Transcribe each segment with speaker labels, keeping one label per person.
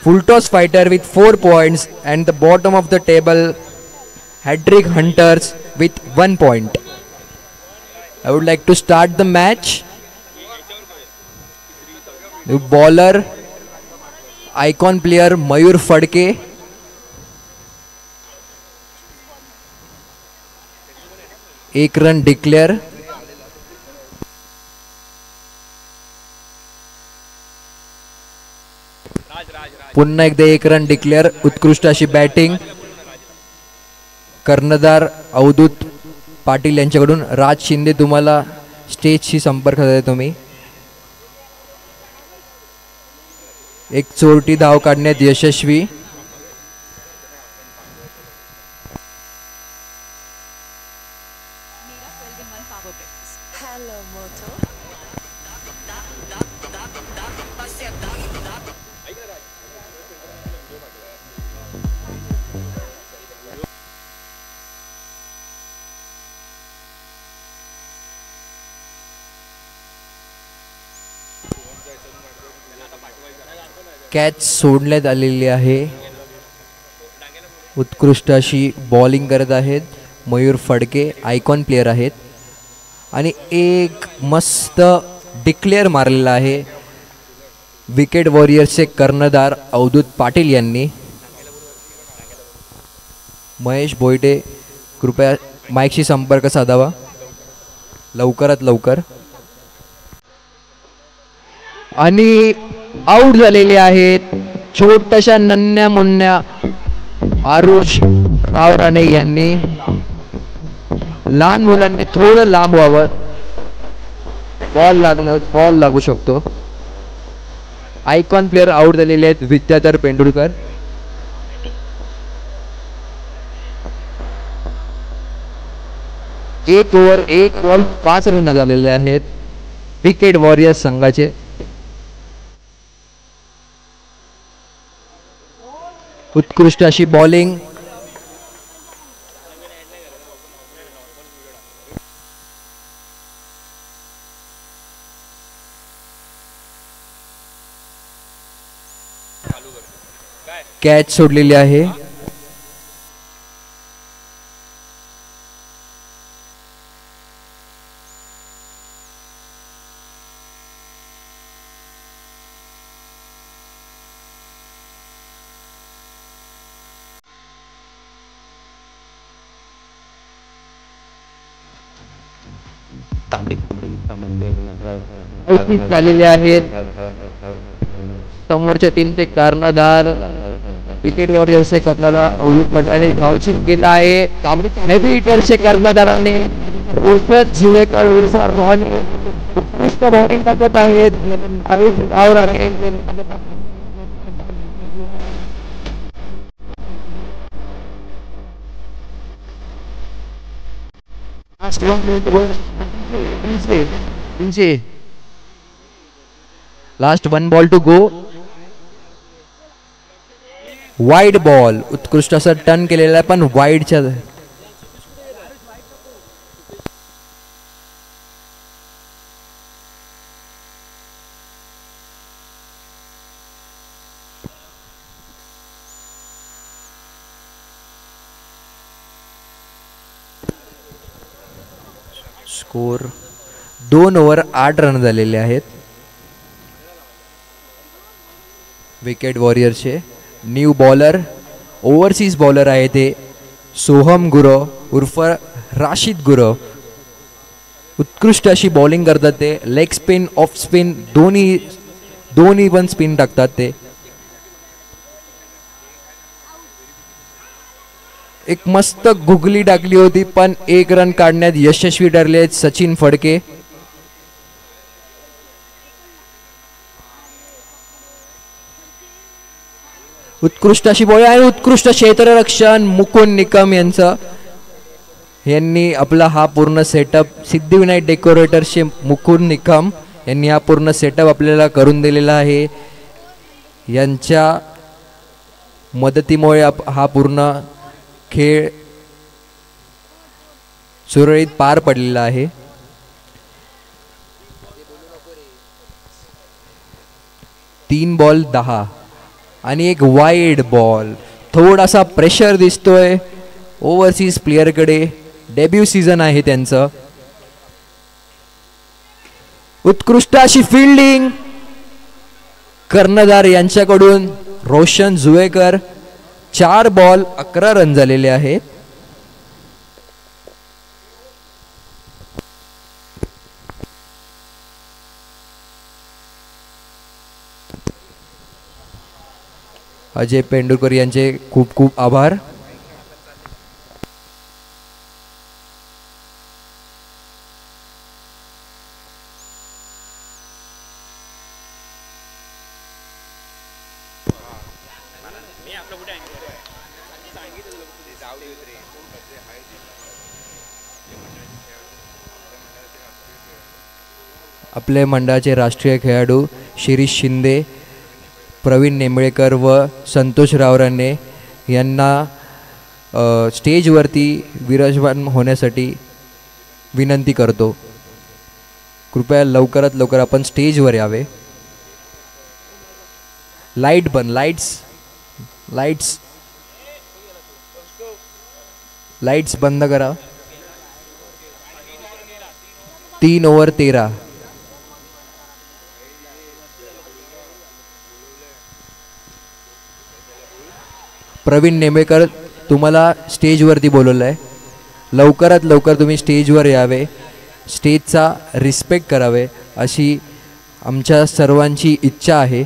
Speaker 1: full toss fighter with 4 points, and the bottom of the table hat-trick hunters with 1 point. I would like to start the match. The bowler icon player Mayur Fadke. एक run declare. पुन्हा एकदा एक run declare. उत्कृष्ट अशी batting कर्णधार अवधूत पाटील यांच्याकडून. राज शिंदे तुम्हाला स्टेजशी संपर्क साधा तुम्ही. एक चोरटी धाव काढण्यात यशस्वी. कॅच सोडण्यात आलेली आहे. उत्कृष्ट अशी बॉलिंग करत आहेत मयूर फडके, आयकॉन प्लेयर आहेत. आणि एक मस्त डिक्लेअर मारलेला आहे विकेट वॉरियर्सचे कर्णधार अवधूत पाटील यांनी. महेश बोयटे कृपया माईकशी संपर्क साधावा लवकरात लवकर. आणि आउट झालेले आहेत छोट्याशा नन्या मुन्या आरुष राव राणे यांनी. लहान मुलांनी थोडं लांब व्हावं. बॉल लागू शकतो. आयकॉन प्लेयर आउट झालेले आहेत विद्याधर पेंडुरकर. एक ओव्हर 1 बॉल 5 रन झालेले आहेत विकेट वॉरियर्स संघाचे. उत्कृष्ट अशी बॉलिंग. कॅच सोडलेली आहे. झालेले आहेत समोरच्या टीमचे कर्णधार विकेट वॉरियर्सचे कर्णधार अवधूत पाटील धावचित केला आहे. हेवी हिटर्सचे कर्णधारांनी झुलेकर उत्कृष्ट बॉलिंग टाकत आहेत. Last 1 ball to go. Wide ball. उत्कृष्ट असं टर्न केलेला आहे पण वाईडच्या. स्कोर 2 ओव्हर 8 रन झालेले आहेत विकेट वॉरियर्सचे. न्यू बॉलर ओव्हरसीज बॉलर आहे ते सोहम गुरव उर्फ राशिद गुरव. उत्कृष्ट अशी बॉलिंग करतात ते. लेग स्पिन ऑफ स्पिन दोन्ही पण स्पिन टाकतात ते. एक मस्त गुगली टाकली होती पण 1 रन काढण्यात यशस्वी ठरले सचिन फडके. उत्कृष्ट अशी बॉलिंग आणि उत्कृष्ट क्षेत्ररक्षण मुकुंद निकम यांनी आपला हा पूर्ण सेटअप. सिद्धिविनायक डेकोरेटर्सचे मुकुंद निकम यांनी हा पूर्ण सेटअप आपल्याला करून दिलेला आहे. यांच्या मदतीमुळे हा पूर्ण खेळ सुरळीत पार पडलेला आहे. तीन बॉल 10 आणि एक वाईड बॉल. थोडासा प्रेशर दिसतोय ओव्हरसीज प्लेअरकडे. डेब्यू सीझन आहे त्यांचं. उत्कृष्ट अशी फिल्डिंग कर्णधार यांच्याकडून. रोशन जुवेकर. 4 बॉल 11 रन झालेले आहेत. अजय पेंडुलकर यांचे खूप खूप आभार. आपल्या मंडळाचे राष्ट्रीय खेळाडू शिरीष शिंदे, प्रवीण नेंबळेकर व संतोष रावराणे यांना स्टेजवरती विराजमान होण्यासाठी विनंती करतो. कृपया लवकरात लवकर आपण स्टेजवर यावे. लाईट बंद. लाईट्स बंद करा. 3 ओव्हर 13. प्रवीण नेंबेकर तुम्हाला स्टेजवरती बोलवलं आहे. लवकरात लवकर तुम्ही स्टेजवर यावे. स्टेजचा रिस्पेक्ट करावे अशी आमच्या सर्वांची इच्छा आहे.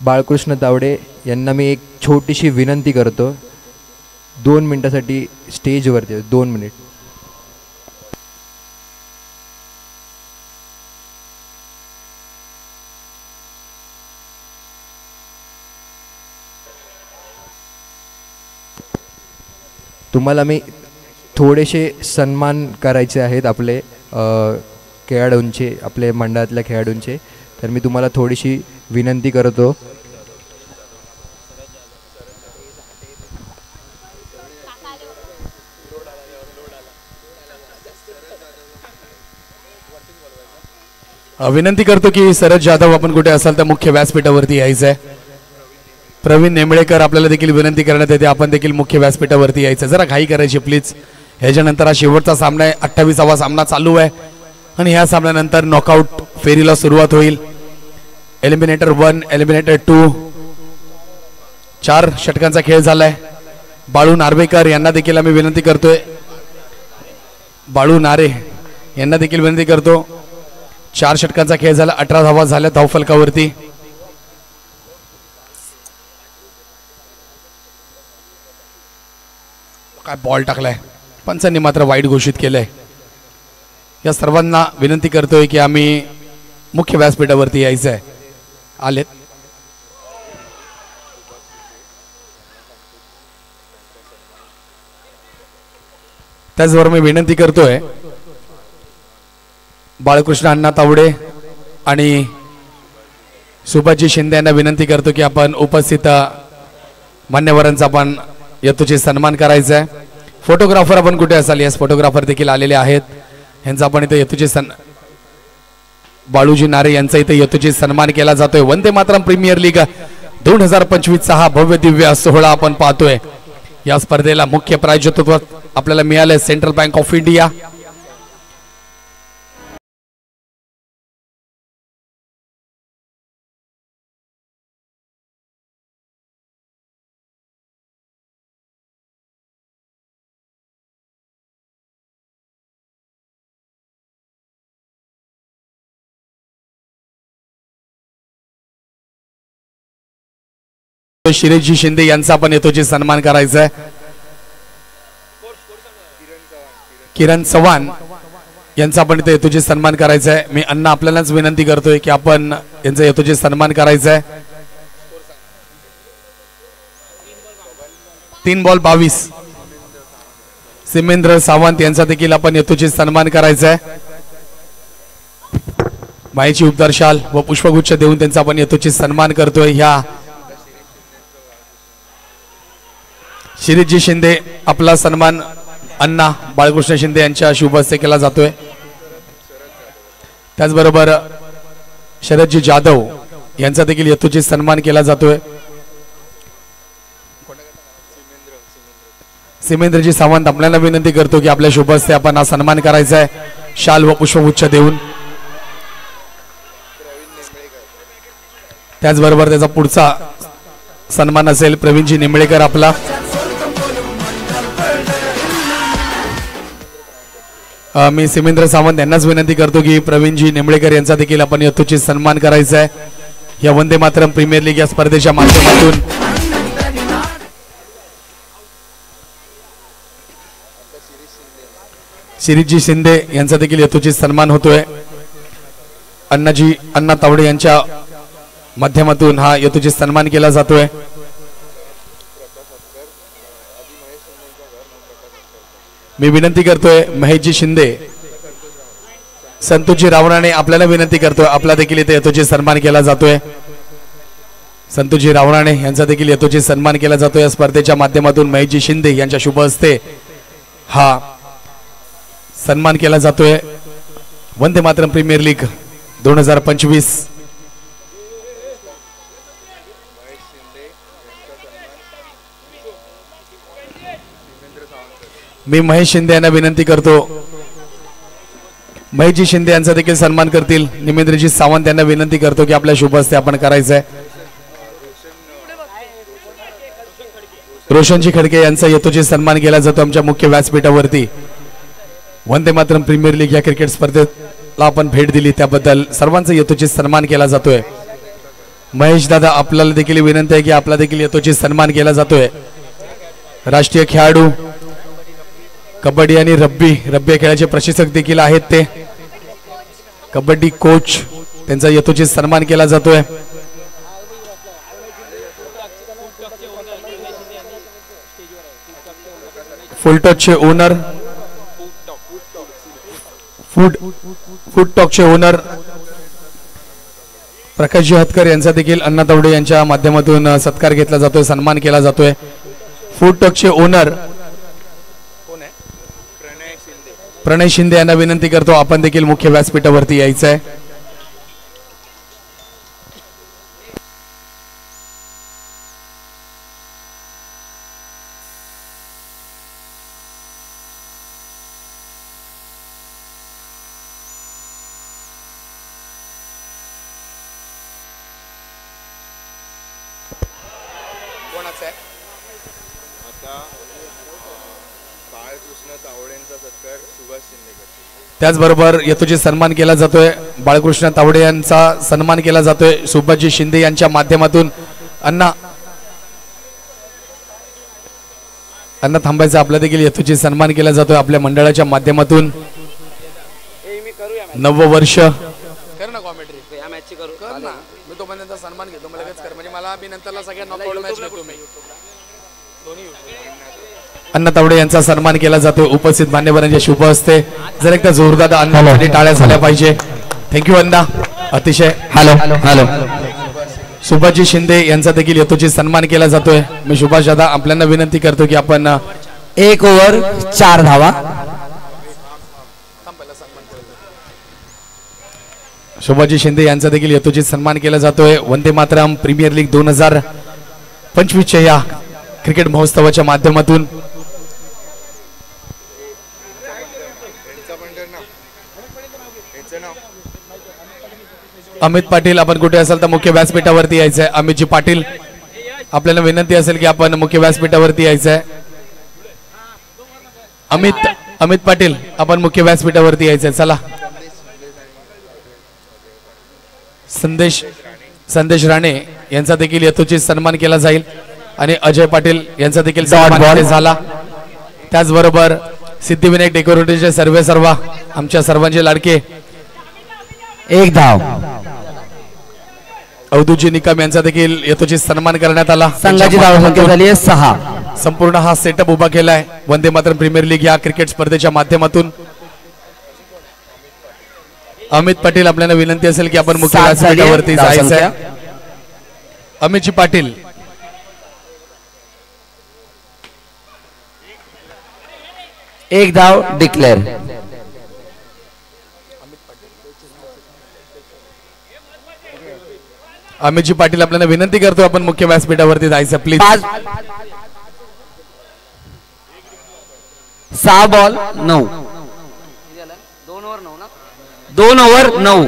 Speaker 1: बाळकृष्ण तावडे यांना मी एक छोटीशी विनंती करतो. 2 मिनिटासाठी स्टेजवरती. 2 मिनिट. तुम्हाला मी थोडेसे सन्मान करायचे आहेत आपले खेळाडूंचे, आपले मंडळातल्या खेळाडूंचे. तर मी तुम्हाला थोडीशी विनंती करतो.
Speaker 2: विनंती करतो की शरद जाधव आपण कुठे असाल तर मुख्य व्यासपीठावरती यायचं आहे. प्रवीण नेंबळेकर आपल्याला देखील विनंती करण्यात येते आपण देखील मुख्य व्यासपीठावरती यायचं. जरा घाई करायची प्लीज. ह्याच्यानंतर हा शेवटचा सामना आहे. 28वा सामना चालू आहे आणि ह्या सामन्यानंतर नॉकआउट फेरीला सुरुवात होईल. Eliminator 1, eliminator 2. 4 षटकांचा खेळ झालाय. बाळू नार्वेकर यांना देखील आम्ही विनंती करतोय. बाळू नारे यांना देखील विनंती करतो. 4 षटकांचा खेळ झाला. 18 धावा झाल्या धावफलकावरती. काय बॉल टाकलाय. पंचांनी मात्र वाईट घोषित केलंय. या सर्वांना विनंती करतोय की आम्ही मुख्य व्यासपीठावरती यायचं आहे. आलेत. त्याचबरोबर मी विनंती करतोय बाळकृष्ण अण्णा तावडे आणि सुभाषजी शिंदे यांना विनंती करतो की आपण उपस्थित मान्यवरांचा आपण यथोचित सन्मान करायचा आहे. फोटोग्राफर आपण कुठे असाल. यस, फोटोग्राफर देखील आलेले आहेत. यांचा आपण इथे यथोचित बाळूजी नारे यांचा इथे यथोचित सन्मान केला जातोय. वंदे मातरम प्रीमियर लीग 2025चा हा भव्य दिव्य सोहळा आपण पाहतोय. या स्पर्धेला मुख्य प्रायोजकत्व आपल्याला मिळाले central bank of India. Shirishji Shinde यांचा पण यथोचित सन्मान करायचा आहे. किरण चव्हाण यांचा आपण इथे यथोचित सन्मान करायचा आहे. मी अण्णा आपल्यालाच विनंती करतोय की आपण यांचा यथोचित सन्मान करायचा आहे. 3 बॉल 22. सिमेंद्र सावंत यांचा देखील आपण यथोचित सन्मान करायचा आहे. मायेची उपदार शाल व पुष्पगुच्छ देऊन त्यांचा आपण यथोचित सन्मान करतोय. ह्या शिरीषजी शिंदे आपला सन्मान अण्णा बाळकृष्ण शिंदे यांच्या शुभ हस्ते केला जातोय. त्याचबरोबर शरदजी जाधव यांचा देखील यथोचित सन्मान केला जातोय. सिमेंद्रजी सावंत आपल्याला विनंती करतो की आपल्या शुभ हस्ते आपण हा सन्मान करायचा आहे शाल व पुष्पगुच्छ देऊन. त्याचबरोबर त्याचा पुढचा सन्मान असेल प्रवीणजी निंबळेकर आपला. मी सिमेंद्र सावंत यांनाच विनंती करतो की प्रवीणजी निंबळेकर यांचा देखील आपण यथोचित सन्मान करायचा आहे या वंदे मातरम प्रीमियर लीग या स्पर्धेच्या माध्यमातून. शिरीषजी शिंदे यांचा देखील यथोचित सन्मान होतोय. अण्णा तावडे यांच्या माध्यमातून हा यथोचित सन्मान केला जातोय. मी विनंती करतोय महेशजी शिंदे संतोषजी रावणाने आपल्याला विनंती करतोय आपला देखील इथे यथोचित सन्मान केला जातोय. संतोषजी रावणाने यांचा देखील यथोचित सन्मान केला जातोय या स्पर्धेच्या माध्यमातून. महेशजी शिंदे यांच्या शुभ हस्ते हा सन्मान केला जातोय. Vande Mataram premier league 2025. मी महेश शिंदे यांना विनंती करतो महेशजी शिंदे यांचा देखील सन्मान करतील. निमेंद्रजी सावंत यांना विनंती करतो की आपल्या शुभ हस्ते आपण करायचंय. रोशनजी खडके यांचा यथोचित सन्मान केला जातो आमच्या मुख्य व्यासपीठावरती. वंदे मातरम प्रीमियर लीग या क्रिकेट स्पर्धेला आपण भेट दिली त्याबद्दल सर्वांचा यथोचित सन्मान केला जातोय. महेश दादा आपल्याला देखील विनंती आहे की आपला देखील यथोचित सन्मान केला जातोय. राष्ट्रीय खेळाडू कबड्डी आणि रब्बी खेळाचे प्रशिक्षक देखील आहेत ते कबड्डी कोच त्यांचा यथोचित सन्मान केला जातोय. फुलटॉकचे ओनर फूड टॉकचे ओनर प्रकाशजी हतकर यांचा देखील अण्णा तावडे यांच्या माध्यमातून सत्कार घेतला जातोय सन्मान केला जातोय. फूड टॉकचे ओनर प्रणय शिंदे यांना विनंती करतो आपण देखील मुख्य व्यासपीठावरती यायचं आहे. त्याचबरोबर यथोचित सन्मान केला जातोय. बाळकृष्ण तावडे यांचा सन्मान केला जातोय सुभाषजी शिंदे यांच्या माध्यमातून. अण्णा थांबायचा आपला देखील यथोचित सन्मान केला जातोय आपल्या मंडळाच्या माध्यमातून. 9 वर्ष कर ना कॉमेंट्री या मॅचची करू कर ना. मी तो पर्यंत सन्मान घेतो मला लगेच कर म्हणजे मला मी नंतरला सगळ्या नॉकआउट मॅच घेतो मी दोन्ही. अण्णा तावडे यांचा सन्मान केला जातो उपस्थित मान्यवरांच्या शुभ हस्ते. जर एकदा जोरदार अण्णांसाठी टाळ्या झाल्या पाहिजे. थँक्यू अण्णा अतिशय. हॅलो सुभाषजी शिंदे यांचा देखील यथोचित सन्मान केला जातोय. मी सुभाष दादा आपल्याला विनंती करतो की आपण
Speaker 3: 1 ओव्हर 4 धावा.
Speaker 2: सुभाषजी शिंदे यांचा देखील यथोचित सन्मान केला जातोय. वंदे मातरम प्रीमियर लीग 2025 या क्रिकेट महोत्सवाच्या माध्यमातून. अमित पाटील आपण कुठे असाल तर मुख्य व्यासपीठावरती यायचंय. अमितजी पाटील आपल्याला विनंती असेल की आपण मुख्य व्यासपीठावरती यायचंय. अमित पाटील आपण मुख्य व्यासपीठावरती यायचंय. चला. संदेश राणे यांचा देखील यथोचित सन्मान केला जाईल आणि अजय पाटील यांचा देखील सन्मान झाला. त्याचबरोबर सिद्धिविनायक डेकोरेटरचे सर्व आमच्या सर्वांचे लाडके
Speaker 3: 1 धाव.
Speaker 2: अवधूतजी निकम यांचा देखील यथोचित सन्मान करण्यात आला.
Speaker 3: संघाची धावसंख्या झाली आहे 6.
Speaker 2: संपूर्ण हा सेटअप उभा केलाय वंदे मातरम प्रीमियर लीग या क्रिकेट स्पर्धेच्या माध्यमातून. अमित पाटील आपल्याला विनंती असेल की आपण मुख्य व्यासपीठावरती जायचंय. अमितजी पाटील
Speaker 3: एक धाव डिक्लेअर.
Speaker 2: अमितजी पाटील आपल्याला विनंती करतो आपण मुख्य व्यासपीठावरती जायचं प्लीज.
Speaker 3: 6 बॉल 9. 2 ओव्हर 9.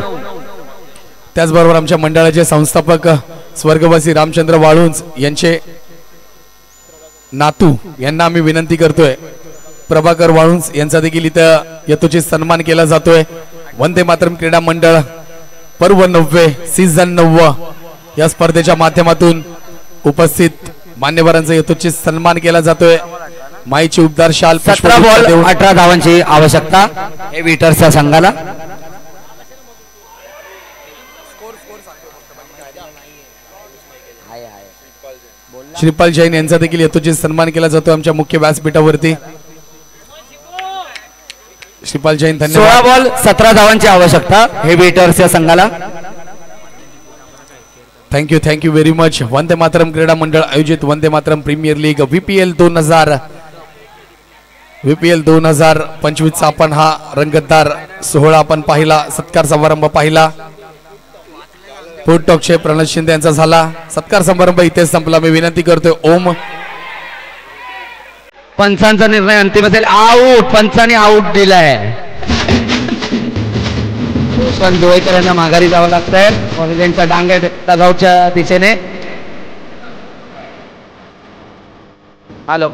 Speaker 2: त्याचबरोबर आमच्या मंडळाचे संस्थापक स्वर्गवासी रामचंद्र वाळुंज यांचे नातू यांना आम्ही विनंती करतोय. प्रभाकर वाळुंज यांचा देखील इथं यथोचित सन्मान केला जातोय. वंदे मातरम क्रीडा मंडळ पर्व 9 सीझन 9 या स्पर्धेच्या माध्यमातून उपस्थित मान्यवरांचा यथोचित सन्मान केला जातोय. माईची उबदार शाल
Speaker 3: 17 बॉल 18 धावांची आवश्यकता हेवी हिटर्सच्या संघाला.
Speaker 2: श्रीपाल जैन यांचा देखील यथोचित सन्मान केला जातो आमच्या मुख्य व्यासपीठावरती. श्रीपाल जैन
Speaker 3: 16 बॉल 17 धावांची आवश्यकता हेवी हिटर्सच्या संघाला.
Speaker 2: Thank you very much. Vande Mataram क्रीडा मंडळ आयोजित Vande Mataram premier league VPL 2025 चा आपण हा रंगतदार सोहळा आपण पाहिला. सत्कार समारंभ पाहिला. फूड टॉकचे प्रणय शिंदे यांचा झाला. सत्कार समारंभ इथेच संपला. मी विनंती करतोय ओम.
Speaker 3: पंचांचा निर्णय अंतिम असेल. आऊट. पंचांनी आऊट दिलाय. पण डोळेकरांना माघारी जावं लागतंय. कॉलेजांचा डांग आहे तगावच्या दिशेने. हॅलो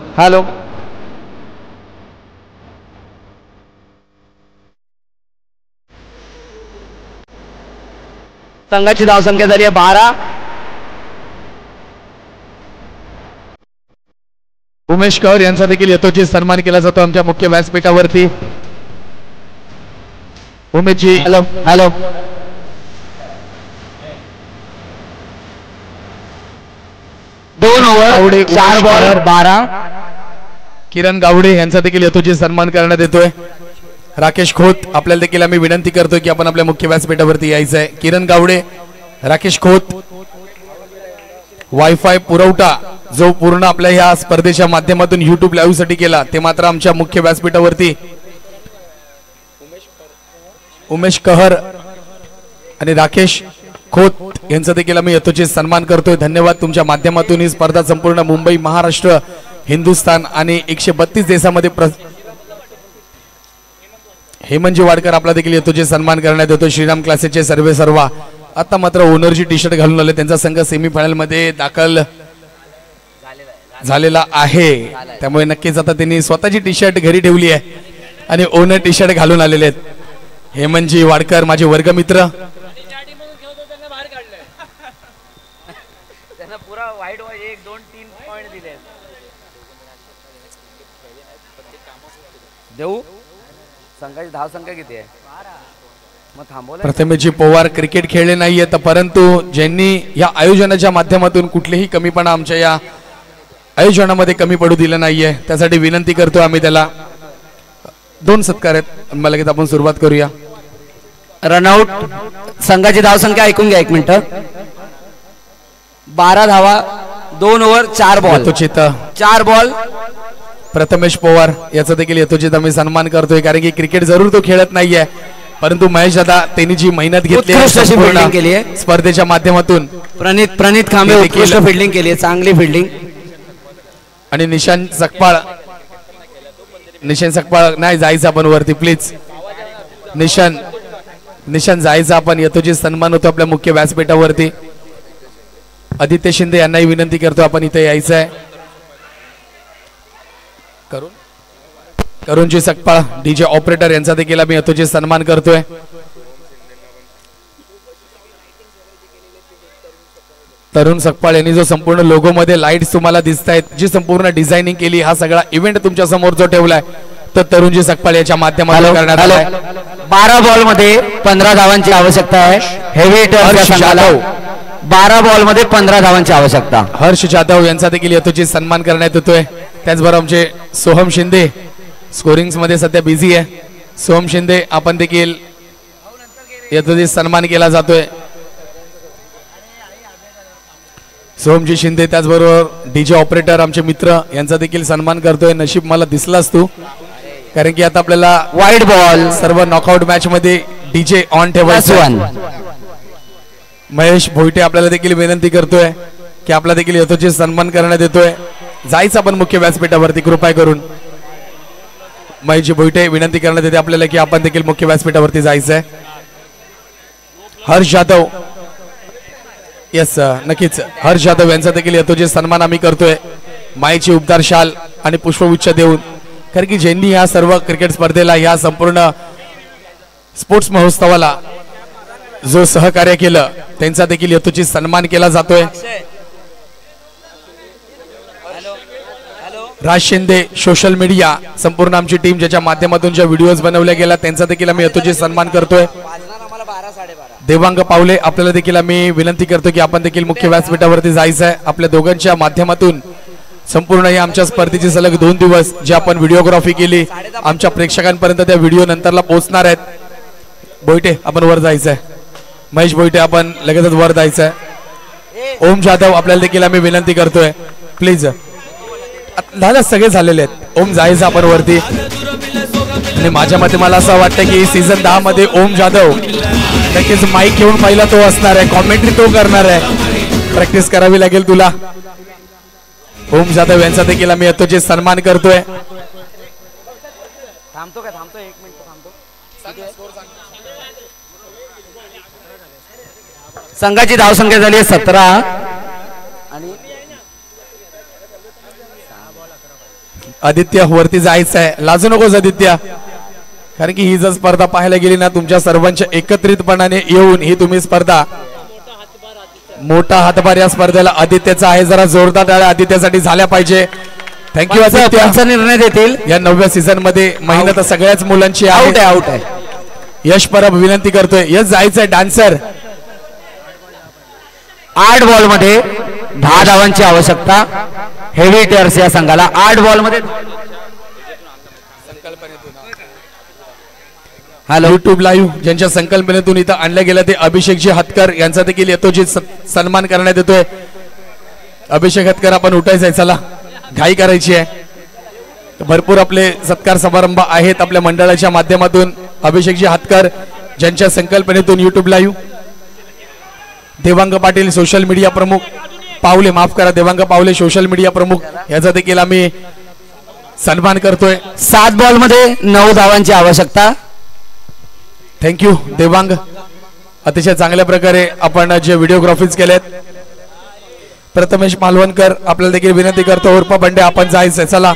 Speaker 3: संघाची धावसंख्या झाली आहे 12.
Speaker 2: उमेश कौर यांचा देखील यथोचित सन्मान केला जातो आमच्या मुख्य व्यासपीठावरती. Umeshji
Speaker 3: hello 2 over 4 ball 12.
Speaker 2: किरण गावडे यांचा देखील यथोचित सन्मान करण्यात येतोय. राकेश खोत आपल्याला देखील आम्ही विनंती करतोय की आपण आपल्या मुख्य व्यासपीठावरती यायचं आहे. किरण गावडे, राकेश खोत. वायफाय पुरवठा जो पूर्ण आपल्या ह्या स्पर्धेच्या माध्यमातून YouTube लाईव्ह साठी केला ते मात्र आमच्या मुख्य व्यासपीठावरती उमेश कहर आणि राकेश खोत यांचा देखील आम्ही यथोचित सन्मान करतोय. धन्यवाद. तुमच्या माध्यमातून ही स्पर्धा संपूर्ण मुंबई, महाराष्ट्र, हिंदुस्थान आणि 132 देशामध्ये हेमंतजी वाडकर आपला देखील यथोचित सन्मान करण्यात येतो. श्रीराम क्लासेसचे सर्व आता मात्र ओनरची टी शर्ट घालून आले. त्यांचा संघ सेमीफायनल मध्ये दाखल झालेला आहे. त्यामुळे नक्कीच आता त्यांनी स्वतःची टी शर्ट घरी ठेवली आहे आणि ओनर टी शर्ट घालून आलेले आहेत. हेमंतजी वाडकर माझे वर्गमित्र.
Speaker 3: देऊ संघाची धावसंख्या किती आहे मग थांबवलं.
Speaker 2: प्रथमेशजी पवार क्रिकेट खेळले नाहीये परंतु ज्यांनी या आयोजनाच्या माध्यमातून कुठलीही कमीपणा आमच्या या आयोजनामध्ये कमी पडू दिलं नाहीये त्यासाठी विनंती करतो आम्ही त्याला. 2 सत्कार आहेत. मला लगेच आपण सुरुवात करूया.
Speaker 3: रनआउट. संघाची धावसंख्या ऐकून घ्या 1 मिनिट. 12 धावा 2 over 4 ball. 4 ball.
Speaker 2: Prathamesh Pawar याचा देखील यथोचित आम्ही सन्मान करतोय कारण की क्रिकेट जरूर तो खेळत नाहीये परंतु महेश दादा त्यांनी जी मेहनत घेतली आहे स्पर्धेच्या माध्यमातून.
Speaker 3: प्रणित खांबे उत्कृष्ट फिल्डिंग केली आहे. चांगली फिल्डिंग.
Speaker 2: आणि निशांत सकपाळ नाही जायचं आपण वरती प्लीज. निशांत जायचं आपण. यथोचित सन्मान होतो आपल्या मुख्य व्यासपीठावरती. आदित्य शिंदे यांनाही विनंती करतो आपण इथे यायचं आहे. करुणजी सकपाळ डीजे ऑपरेटर यांचा देखील आम्ही यथोचित सन्मान करतोय. तरुण सकपाळ यांनी जो संपूर्ण लोगो मध्ये लाईट्स तुम्हाला दिसत आहेत जी संपूर्ण डिझायनिंग केली हा सगळा इव्हेंट तुमच्या समोर जो ठेवलाय तर तरुणजी सकपाळ याच्या माध्यमातून करण्यात आलाय.
Speaker 3: 12 बॉल मध्ये 15 धावांची आवश्यकता आहे. हेवी हिटर्स संघाला 12 बॉल मध्ये 15 धावांची आवश्यकता.
Speaker 2: हर्ष जाधव यांचा देखील यथोचित सन्मान करण्यात येतोय. त्याचबरोबर आमचे सोहम शिंदे स्कोरिंग्स मध्ये सध्या बिझी आहे. सोहम शिंदे आपण देखील यथोचित सन्मान केला जातोय. सोहमजी शिंदे त्याचबरोबर डीजे ऑपरेटर आमचे मित्र यांचा देखील सन्मान करतोय. नशीब मला दिसलास तू कारण की आता आपल्याला
Speaker 3: वाईड बॉल
Speaker 2: सर्व नॉकआउट मॅच मध्ये डीजे ऑन ठेवायचं आहे.
Speaker 3: 1.
Speaker 2: महेश भोईटे आपल्याला देखील विनंती करतोय की आपला देखील यथोचित सन्मान करण्यात येतोय. जायचं आपण मुख्य व्यासपीठावरती कृपया करून. महेश भोईटे विनंती करण्यात येते आपल्याला की आपण देखील मुख्य व्यासपीठावरती जायचंय. हर्ष जाधव, येस नक्कीच हर्ष जाधव यांचा देखील यथोचित सन्मान आम्ही करतोय माईची उबदार शाल आणि पुष्पगुच्छ देऊन. कारण की ज्यांनी या सर्व क्रिकेट स्पर्धेला या संपूर्ण स्पोर्ट्स महोत्सवाला जो सहकार्य केलं त्यांचा देखील यथोचित सन्मान केला जातोय. राज शिंदे सोशल मीडिया संपूर्ण आमची टीम ज्याच्या माध्यमातून ज्या व्हिडिओज बनवल्या गेल्या त्यांचा देखील आम्ही यथोचित सन्मान करतोय. देवांग पावले आपल्याला देखील आम्ही विनंती करतो की आपण देखील मुख्य व्यासपीठावरती जायचं आहे. आपल्या दोघांच्या माध्यमातून संपूर्ण या आमच्या स्पर्धेची सलग 2 दिवस जे आपण व्हिडिओग्राफी केली आमच्या प्रेक्षकांपर्यंत त्या व्हिडिओ नंतरला पोहोचणार आहेत. भोईटे आपण वर जायचंय. महेश भोईटे आपण लगेचच वर जायचंय. ओम जाधव आपल्याला देखील आम्ही विनंती करतोय प्लीज. झालं सगळे झालेले आहेत. ओम जायचं आपण वरती. आणि माझ्या मते मला असं वाटतं की सीझन 10 मध्ये ओम जाधव नक्कीच माईक घेऊन पहिला तो असणार आहे. कॉमेंट्री तो करणार आहे. प्रॅक्टिस करावी लागेल तुला. ओम जाधव यांचा देखील आम्ही यथोचित सन्मान करतोय.
Speaker 3: संघाची धावसंख्या झाली आहे 17. आणि
Speaker 2: आदित्य वरती जायचं आहे. लाजू नकोस आदित्य. कारण की ही जर स्पर्धा पाहायला गेली ना तुमच्या सर्वांच्या एकत्रितपणाने येऊन ही तुम्ही स्पर्धा मोठा हातभार या स्पर्धेला आदित्यचा आहे. जरा जोरदार टाळ्या आदित्यसाठी झाल्या पाहिजे. थँक्यू आदित्य.
Speaker 3: निर्णय देतील
Speaker 2: या 9व्या सीझन मध्ये मेहनत सगळ्याच मुलांची
Speaker 3: आउट आहे. आउट आहे.
Speaker 2: यश परब विनंती करतोय. यश जायचंय डान्सर.
Speaker 3: 8 बॉल मध्ये 10 धावांची आवश्यकता हेवी टेअर्स या संघाला. 8 बॉल मध्ये.
Speaker 2: हॅलो युट्यूब लाईव्ह ज्यांच्या संकल्पनेतून इथं आणल्या गेल्या ते अभिषेकजी हतकर यांचा देखील यथोचित सन्मान करण्यात येतोय. अभिषेक हतकर आपण उठायचंय. चला घाई करायची आहे. भरपूर आपले सत्कार समारंभ आहेत आपल्या मंडळाच्या माध्यमातून. अभिषेकजी हतकर ज्यांच्या संकल्पनेतून YouTube live. Devang Patil social media प्रमुख. पावले माफ करा देवांग पावले सोशल मीडिया प्रमुख याचा देखील आम्ही सन्मान करतोय.
Speaker 3: 7 बॉल मध्ये 9 धावांची आवश्यकता.
Speaker 2: थँक्यू देवांग. अतिशय चांगल्या प्रकारे आपण जे व्हिडिओग्राफीज केलेत. प्रथमेश मालवणकर आपल्याला देखील विनंती करतो उर्फ बंडे आपण जायचंय. चला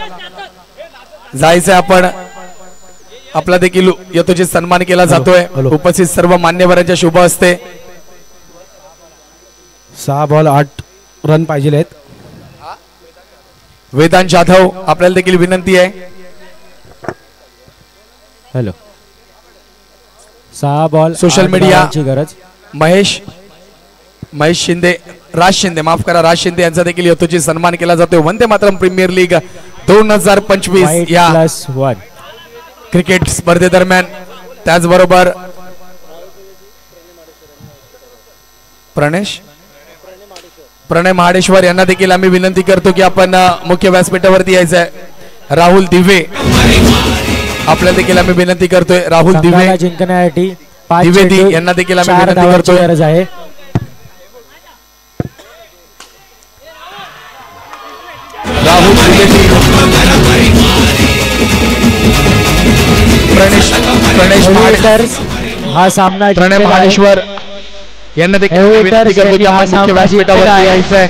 Speaker 2: जायचंय आपण. आपला देखील यथोचित सन्मान केला जातोय. उपस्थित सर्व मान्यवरांच्या शुभ हस्ते.
Speaker 4: 6 बॉल 8 रन पाहिजे आहेत.
Speaker 2: वेदांत जाधव आपल्याला देखील विनंती आहे.
Speaker 4: हॅलो 6 बॉल
Speaker 2: सोशल मीडिया
Speaker 4: गरज.
Speaker 2: महेश शिंदे राज शिंदे माफ करा राज शिंदे यांचा देखील यथोचित सन्मान केला जातोय. वंदे मातरम प्रीमियर लीग 2025 या
Speaker 4: +1
Speaker 2: क्रिकेट स्पर्धेदरम्यान. त्याचबरोबर प्रणय महाडेश्वर यांना देखील आम्ही विनंती करतो की आपण मुख्य व्यासपीठावरती यायचं आहे. राहुल दिवे आपल्याला देखील आम्ही विनंती करतोय. राहुल दिवे
Speaker 4: जिंकण्यासाठी
Speaker 2: द्विवेदी यांना देखील आम्ही विनंती करतोय.
Speaker 4: गरज आहे.
Speaker 2: राहुल द्विवेदी
Speaker 4: हा सामना
Speaker 2: प्रणय महाडेश्वर यांना देखील विनंती करतो की आपण मुख्य व्यासपीठावरती यायचं आहे.